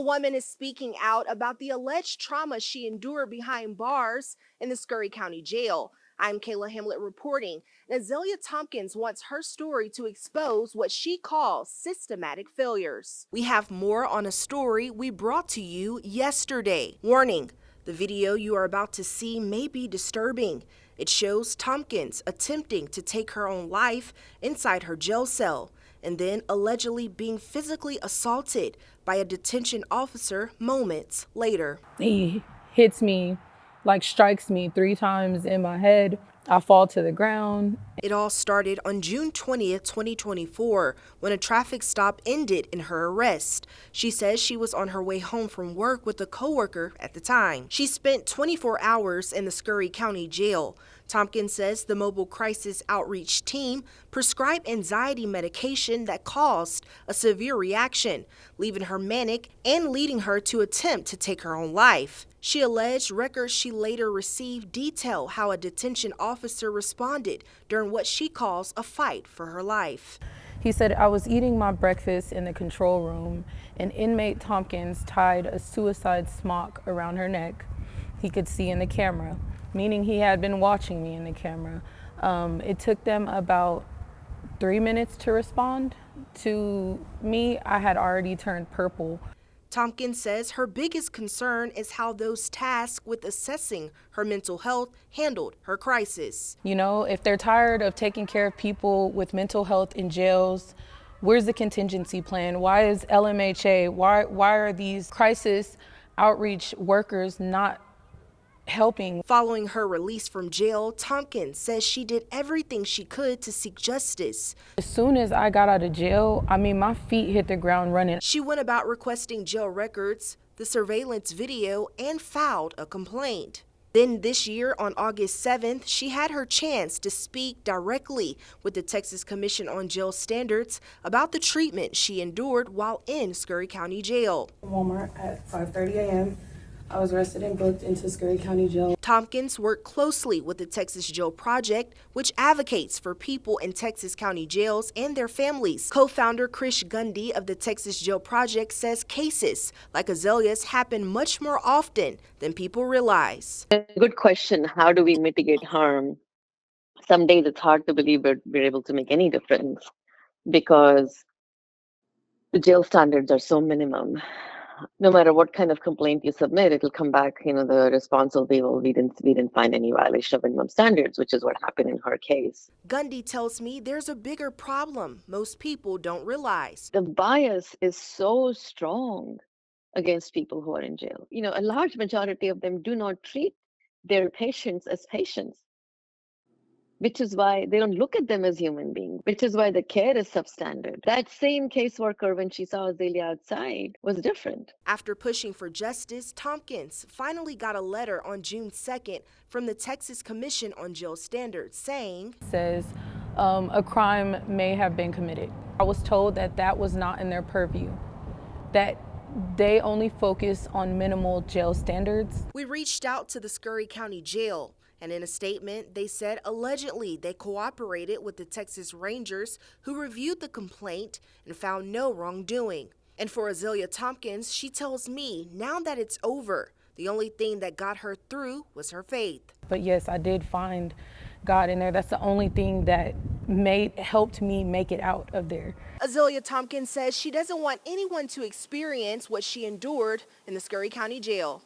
woman is speaking out about the alleged trauma she endured behind bars in the Scurry County Jail. I'm Kayla Hamlet reporting. Azalea Tompkins wants her story to expose what she calls systematic failures. We have more on a story we brought to you yesterday. Warning, the video you are about to see may be disturbing. It shows Tompkins attempting to take her own life inside her jail cell, and then allegedly being physically assaulted by a detention officer moments later. He hits me, strikes me 3 times in my head. I fall to the ground. It all started on June 20th, 2024, when a traffic stop ended in her arrest. She says she was on her way home from work with a coworker at the time. She spent 24 hours in the Scurry County Jail. Tompkins says the mobile crisis outreach team prescribed anxiety medication that caused a severe reaction, leaving her manic and leading her to attempt to take her own life. She alleged records she later received detail how a detention officer responded during what she calls a fight for her life. He said, I was eating my breakfast in the control room, and inmate Tompkins tied a suicide smock around her neck. He could see in the camera, meaning he had been watching me in the camera. It took them about 3 minutes to respond. To me, I had already turned purple. Tompkins says her biggest concern is how those tasked with assessing her mental health handled her crisis. You know, if they're tired of taking care of people with mental health in jails, where's the contingency plan? Why is LMHA, why are these crisis outreach workers not helping? Following her release from jail, Tompkins says she did everything she could to seek justice. As soon as I got out of jail, my feet hit the ground running. She went about requesting jail records, the surveillance video, and filed a complaint. Then this year, on August 7th, she had her chance to speak directly with the Texas Commission on Jail Standards about the treatment she endured while in Scurry County Jail. Walmart at 5:30 a.m. I was arrested and booked into Scurry County Jail. Tompkins worked closely with the Texas Jail Project, which advocates for people in Texas county jails and their families. Co-founder Chris Gundy of the Texas Jail Project says cases like Azalea's happen much more often than people realize. Good question. How do we mitigate harm? Some days it's hard to believe we're able to make any difference because the jail standards are so minimum. No matter what kind of complaint you submit, it'll come back, the response will be, well, we didn't find any violation of minimum standards, which is what happened in her case. Gundy tells me there's a bigger problem most people don't realize. The bias is so strong against people who are in jail. A large majority of them do not treat their patients as patients, which is why they don't look at them as human beings, which is why the care is substandard. That same caseworker, when she saw Azalea outside, was different. After pushing for justice, Tompkins finally got a letter on June 2nd from the Texas Commission on Jail Standards saying, Says a crime may have been committed. I was told that was not in their purview, that they only focus on minimal jail standards. We reached out to the Scurry County Jail, and in a statement, they said allegedly they cooperated with the Texas Rangers who reviewed the complaint and found no wrongdoing. And for Azalea Tompkins, she tells me now that it's over, the only thing that got her through was her faith. But yes, I did find God in there. That's the only thing that helped me make it out of there. Azalea Tompkins says she doesn't want anyone to experience what she endured in the Scurry County Jail.